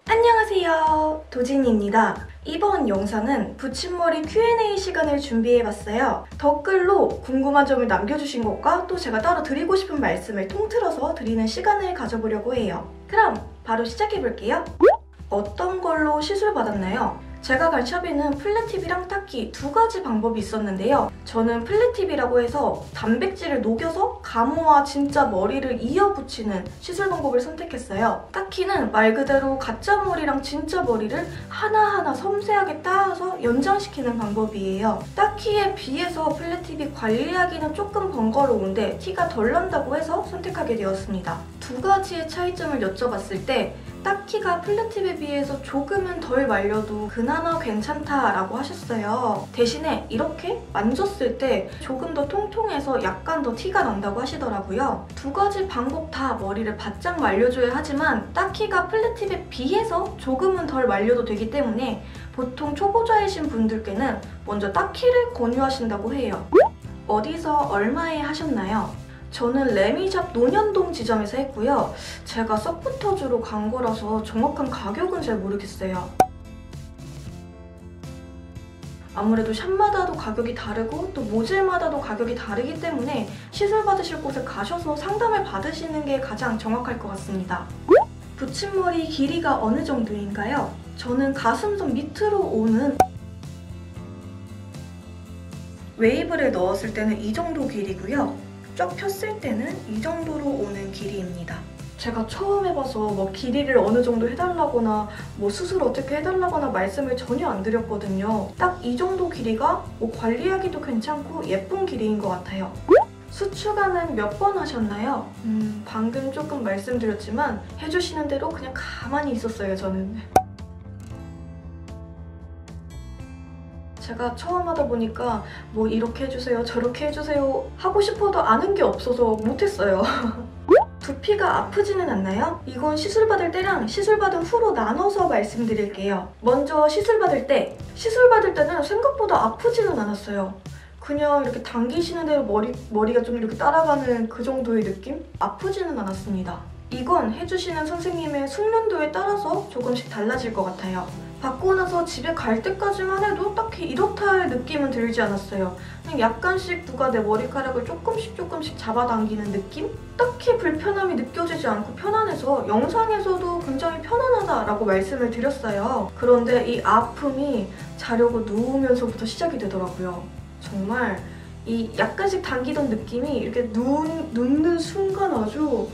안녕하세요, 도진이입니다. 이번 영상은 붙임머리 Q&A 시간을 준비해봤어요. 댓글로 궁금한 점을 남겨주신 것과 또 제가 따로 드리고 싶은 말씀을 통틀어서 드리는 시간을 가져보려고 해요. 그럼 바로 시작해볼게요. 어떤 걸로 시술 받았나요? 제가 갈 샵에는 플랫팁이랑 타키 두 가지 방법이 있었는데요. 저는 플랫팁이라고 해서 단백질을 녹여서 가모와 진짜 머리를 이어 붙이는 시술 방법을 선택했어요. 타키는 말 그대로 가짜 머리랑 진짜 머리를 하나하나 섬세하게 따서 연장시키는 방법이에요. 타키에 비해서 플랫팁이 관리하기는 조금 번거로운데 티가 덜 난다고 해서 선택하게 되었습니다. 두 가지의 차이점을 여쭤봤을 때 타키가 플랫팁에 비해서 조금은 덜 말려도 그나마 괜찮다라고 하셨어요. 대신에 이렇게 만졌을 때 조금 더 통통해서 약간 더 티가 난다고 하시더라고요. 두 가지 방법 다 머리를 바짝 말려줘야 하지만 타키가 플랫팁에 비해서 조금은 덜 말려도 되기 때문에 보통 초보자이신 분들께는 먼저 타키를 권유하신다고 해요. 어디서 얼마에 하셨나요? 저는 레미샵 논현동 지점에서 했고요. 제가 서프터즈로 간 거라서 정확한 가격은 잘 모르겠어요. 아무래도 샵마다도 가격이 다르고 또 모질마다도 가격이 다르기 때문에 시술 받으실 곳에 가셔서 상담을 받으시는 게 가장 정확할 것 같습니다. 붙임머리 길이가 어느 정도인가요? 저는 가슴선 밑으로 오는 웨이브를 넣었을 때는 이 정도 길이고요. 쫙 폈을 때는 이 정도로 오는 길이입니다. 제가 처음 해봐서 뭐 길이를 어느 정도 해달라거나 뭐 수술 어떻게 해달라거나 말씀을 전혀 안 드렸거든요. 딱 이 정도 길이가 뭐 관리하기도 괜찮고 예쁜 길이인 것 같아요. 수축안은 몇 번 하셨나요? 방금 조금 말씀드렸지만 해주시는 대로 그냥 가만히 있었어요, 저는. 제가 처음 하다 보니까 뭐 이렇게 해주세요, 저렇게 해주세요 하고 싶어도 아는 게 없어서 못했어요. 두피가 아프지는 않나요? 이건 시술 받을 때랑 시술 받은 후로 나눠서 말씀드릴게요. 먼저 시술 받을 때는 생각보다 아프지는 않았어요. 그냥 이렇게 당기시는 대로 머리가 좀 이렇게 따라가는 그 정도의 느낌? 아프지는 않았습니다. 이건 해주시는 선생님의 숙련도에 따라서 조금씩 달라질 것 같아요. 받고 나서 집에 갈 때까지만 해도 딱히 이렇다 할 느낌은 들지 않았어요. 그냥 약간씩 누가 내 머리카락을 조금씩 잡아당기는 느낌? 딱히 불편함이 느껴지지 않고 편안해서 영상에서도 굉장히 편안하다라고 말씀을 드렸어요. 그런데 이 아픔이 자려고 누우면서부터 시작이 되더라고요. 정말 이 약간씩 당기던 느낌이 이렇게 눕는 순간 아주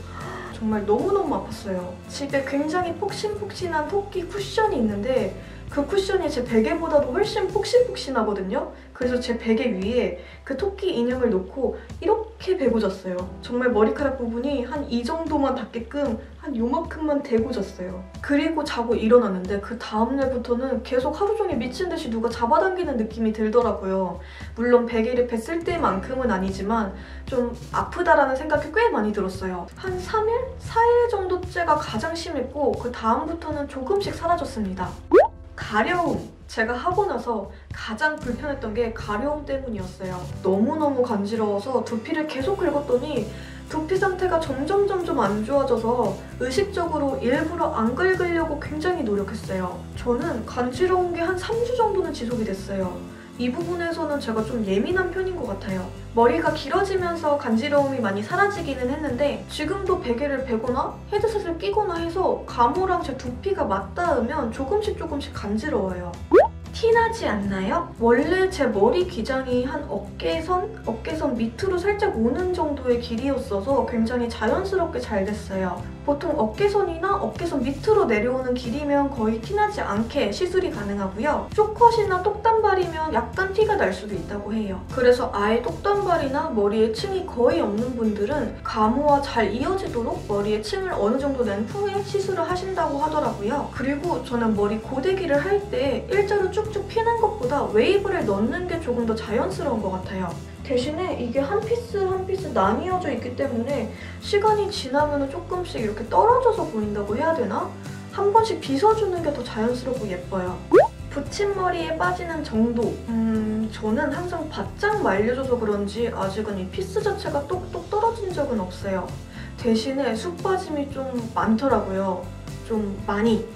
정말 너무너무 아팠어요. 집에 굉장히 폭신폭신한 토끼 쿠션이 있는데 그 쿠션이 제 베개보다도 훨씬 폭신폭신하거든요. 그래서 제 베개 위에 그 토끼 인형을 놓고 이렇게 베고 잤어요. 정말 머리카락 부분이 한 이 정도만 닿게끔 한 요만큼만 대고 잤어요. 그리고 자고 일어났는데 그 다음날부터는 계속 하루 종일 미친 듯이 누가 잡아당기는 느낌이 들더라고요. 물론 베개를 뱄을 때만큼은 아니지만 좀 아프다라는 생각이 꽤 많이 들었어요. 한 3일? 4일 정도째가 가장 심했고 그 다음부터는 조금씩 사라졌습니다. 가려움! 제가 하고 나서 가장 불편했던 게 가려움 때문이었어요. 너무너무 간지러워서 두피를 계속 긁었더니 두피 상태가 점점 안 좋아져서 의식적으로 일부러 안 긁으려고 굉장히 노력했어요. 저는 간지러운 게 한 3주 정도는 지속이 됐어요. 이 부분에서는 제가 좀 예민한 편인 것 같아요. 머리가 길어지면서 간지러움이 많이 사라지기는 했는데 지금도 베개를 베거나 헤드셋을 끼거나 해서 가모랑 제 두피가 맞닿으면 조금씩 간지러워요. 티나지 않나요? 원래 제 머리 기장이 한 어깨선 밑으로 살짝 오는 정도의 길이였어서 굉장히 자연스럽게 잘 됐어요. 보통 어깨선이나 어깨선 밑으로 내려오는 길이면 거의 티나지 않게 시술이 가능하고요. 쇼컷이나 똑단발이면 약간 티가 날 수도 있다고 해요. 그래서 아예 똑단발이나 머리에 층이 거의 없는 분들은 가모와 잘 이어지도록 머리에 층을 어느 정도 낸 후에 시술을 하신다고 하더라고요. 그리고 저는 머리 고데기를 할 때 일자로 쭉쭉 피는 것보다 웨이브를 넣는 게 조금 더 자연스러운 것 같아요. 대신에 이게 한 피스 한 피스 나뉘어져 있기 때문에 시간이 지나면 조금씩 이렇게 떨어져서 보인다고 해야 되나? 한 번씩 빗어주는 게 더 자연스럽고 예뻐요. 붙임머리에 빠지는 정도. 저는 항상 바짝 말려줘서 그런지 아직은 이 피스 자체가 똑똑 떨어진 적은 없어요. 대신에 숱 빠짐이 좀 많더라고요. 좀 많이.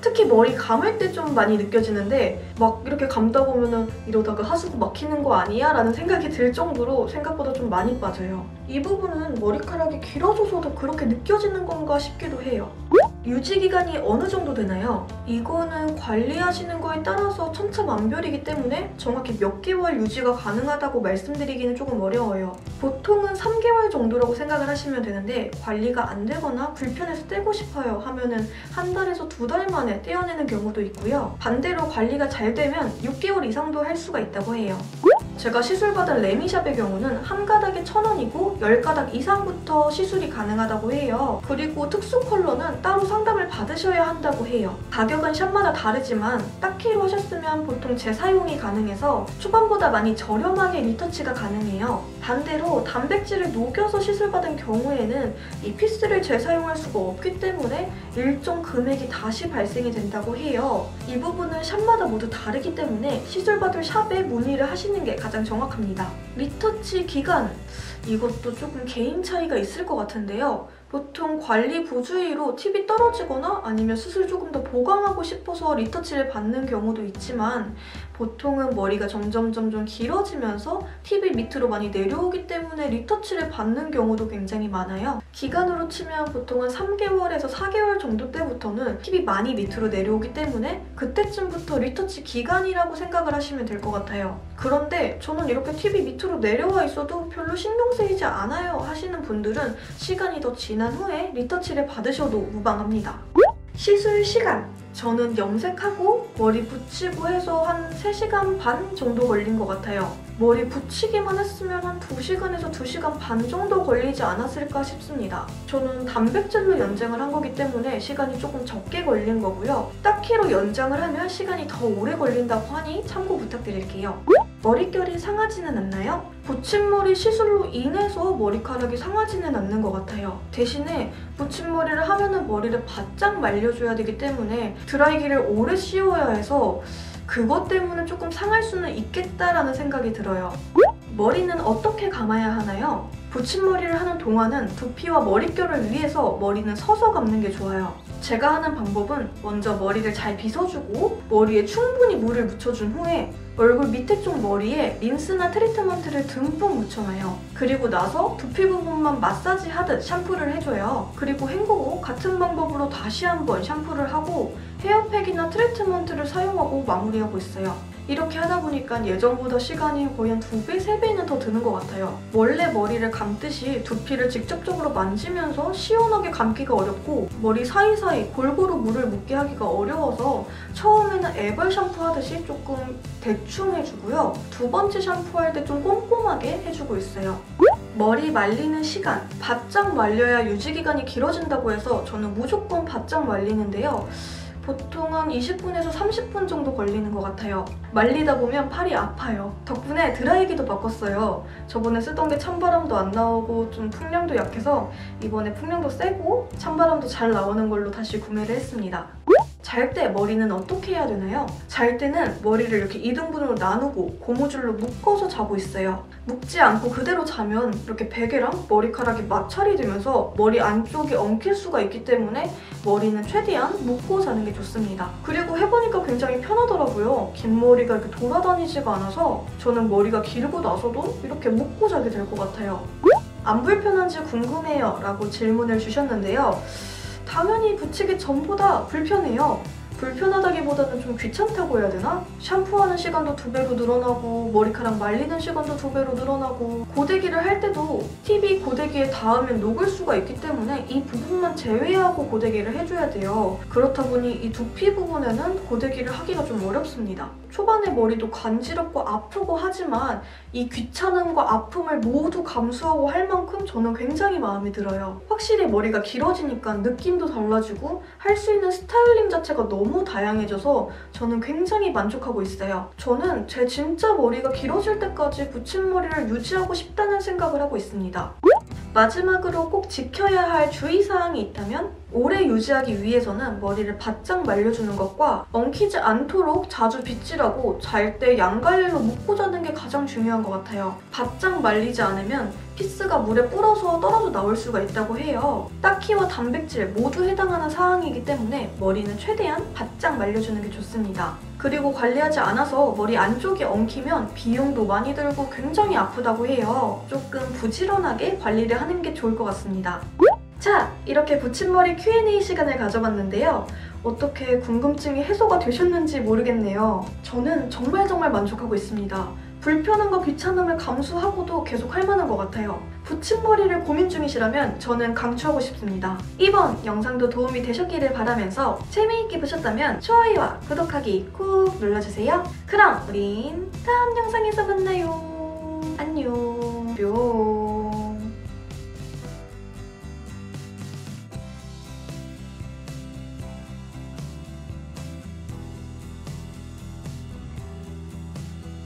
특히 머리 감을 때 좀 많이 느껴지는데 막 이렇게 감다 보면은 이러다가 하수구 막히는 거 아니야? 라는 생각이 들 정도로 생각보다 좀 많이 빠져요. 이 부분은 머리카락이 길어져서도 그렇게 느껴지는 건가 싶기도 해요. 유지기간이 어느 정도 되나요? 이거는 관리하시는 거에 따라서 천차만별이기 때문에 정확히 몇 개월 유지가 가능하다고 말씀드리기는 조금 어려워요. 보통은 3개월 정도라고 생각을 하시면 되는데 관리가 안 되거나 불편해서 떼고 싶어요 하면은 한 달에서 2달 만에 떼어내는 경우도 있고요. 반대로 관리가 잘 되면 6개월 이상도 할 수가 있다고 해요. 제가 시술받은 레미샵의 경우는 한 가닥에 1,000원이고 10가닥 이상부터 시술이 가능하다고 해요. 그리고 특수 컬러는 따로 상담을 받으셔야 한다고 해요. 가격은 샵마다 다르지만 딱히로 하셨으면 보통 재사용이 가능해서 초반보다 많이 저렴하게 리터치가 가능해요. 반대로 단백질을 녹여서 시술받은 경우에는 이 피스를 재사용할 수가 없기 때문에 일정 금액이 다시 발생이 된다고 해요. 이 부분은 샵마다 모두 다르기 때문에 시술받을 샵에 문의를 하시는 게 가장 정확합니다. 리터치 기간, 이것도 조금 개인 차이가 있을 것 같은데요. 보통 관리 부주의로 팁이 떨어지거나 아니면 수술 조금 더 보강하고 싶어서 리터치를 받는 경우도 있지만 보통은 머리가 점점 길어지면서 팁이 밑으로 많이 내려오기 때문에 리터치를 받는 경우도 굉장히 많아요. 기간으로 치면 보통은 3개월에서 4개월 정도 때부터는 팁이 많이 밑으로 내려오기 때문에 그때쯤부터 리터치 기간이라고 생각을 하시면 될 것 같아요. 그런데 저는 이렇게 팁이 밑으로 내려와 있어도 별로 신경 쓰이지 않아요 하시는 분들은 시간이 더 지난 후에 리터치를 받으셔도 무방합니다. 시술 시간! 저는 염색하고 머리 붙이고 해서 한 3시간 반 정도 걸린 것 같아요. 머리 붙이기만 했으면 한 2시간에서 2시간 반 정도 걸리지 않았을까 싶습니다. 저는 단백질로 연장을 한 거기 때문에 시간이 조금 적게 걸린 거고요. 딱히로 연장을 하면 시간이 더 오래 걸린다고 하니 참고 부탁드릴게요. 머릿결이 상하지는 않나요? 붙임머리 시술로 인해서 머리카락이 상하지는 않는 것 같아요. 대신에 붙임머리를 하면은 머리를 바짝 말려줘야 되기 때문에 드라이기를 오래 씌워야 해서 그것 때문에 조금 상할 수는 있겠다라는 생각이 들어요. 머리는 어떻게 감아야 하나요? 붙임머리를 하는 동안은 두피와 머릿결을 위해서 머리는 서서 감는 게 좋아요. 제가 하는 방법은 먼저 머리를 잘 빗어주고 머리에 충분히 물을 묻혀준 후에 얼굴 밑에 쪽 머리에 린스나 트리트먼트를 듬뿍 묻혀놔요. 그리고 나서 두피 부분만 마사지 하듯 샴푸를 해줘요. 그리고 헹구고 같은 방법으로 다시 한번 샴푸를 하고 헤어팩이나 트리트먼트를 사용하고 마무리하고 있어요. 이렇게 하다 보니까 예전보다 시간이 거의 한 2배, 3배는 더 드는 것 같아요. 원래 머리를 감듯이 두피를 직접적으로 만지면서 시원하게 감기가 어렵고 머리 사이사이 골고루 물을 묻게 하기가 어려워서 처음에는 애벌 샴푸 하듯이 조금 대충 해주고요. 2번째 샴푸할 때 좀 꼼꼼하게 해주고 있어요. 머리 말리는 시간, 바짝 말려야 유지기간이 길어진다고 해서 저는 무조건 바짝 말리는데요. 보통은 20분에서 30분 정도 걸리는 것 같아요. 말리다 보면 팔이 아파요. 덕분에 드라이기도 바꿨어요. 저번에 쓰던 게 찬바람도 안 나오고 좀 풍량도 약해서 이번에 풍량도 세고 찬바람도 잘 나오는 걸로 다시 구매를 했습니다. 잘 때 머리는 어떻게 해야 되나요? 잘 때는 머리를 이렇게 2등분으로 나누고 고무줄로 묶어서 자고 있어요. 묶지 않고 그대로 자면 이렇게 베개랑 머리카락이 마찰이 되면서 머리 안쪽이 엉킬 수가 있기 때문에 머리는 최대한 묶고 자는 게 좋습니다. 그리고 해보니까 굉장히 편하더라고요. 긴 머리가 이렇게 돌아다니지가 않아서 저는 머리가 길고 나서도 이렇게 묶고 자게 될 것 같아요. 안 불편한지 궁금해요 라고 질문을 주셨는데요. 당연히 붙이기 전보다 불편해요. 불편하다기보다는 좀 귀찮다고 해야 되나? 샴푸하는 시간도 2배로 늘어나고 머리카락 말리는 시간도 2배로 늘어나고 고데기를 할 때도 팁이 고데기에 닿으면 녹을 수가 있기 때문에 이 부분만 제외하고 고데기를 해줘야 돼요. 그렇다 보니 이 두피 부분에는 고데기를 하기가 좀 어렵습니다. 초반에 머리도 간지럽고 아프고 하지만 이 귀찮음과 아픔을 모두 감수하고 할 만큼 저는 굉장히 마음에 들어요. 확실히 머리가 길어지니까 느낌도 달라지고 할 수 있는 스타일링 자체가 너무 다양해져서 저는 굉장히 만족하고 있어요. 저는 제 진짜 머리가 길어질 때까지 붙임머리를 유지하고 싶다는 생각을 하고 있습니다. 마지막으로 꼭 지켜야 할 주의사항이 있다면 오래 유지하기 위해서는 머리를 바짝 말려주는 것과 엉키지 않도록 자주 빗질하고 잘 때 양갈래로 묶고 자는 게 가장 중요한 것 같아요. 바짝 말리지 않으면 피스가 물에 불어서 떨어져 나올 수가 있다고 해요. 딱히와 단백질 모두 해당하는 사항이기 때문에 머리는 최대한 바짝 말려주는 게 좋습니다. 그리고 관리하지 않아서 머리 안쪽이 엉키면 비용도 많이 들고 굉장히 아프다고 해요. 조금 부지런하게 관리를 하는 게 좋을 것 같습니다. 자, 이렇게 붙임머리 Q&A 시간을 가져봤는데요. 어떻게 궁금증이 해소가 되셨는지 모르겠네요. 저는 정말 만족하고 있습니다. 불편함과 귀찮음을 감수하고도 계속 할 만한 것 같아요. 붙임머리를 고민 중이시라면 저는 강추하고 싶습니다. 이번 영상도 도움이 되셨기를 바라면서 재미있게 보셨다면 좋아요와 구독하기 꾹 눌러주세요. 그럼 우린 다음 영상에서 만나요.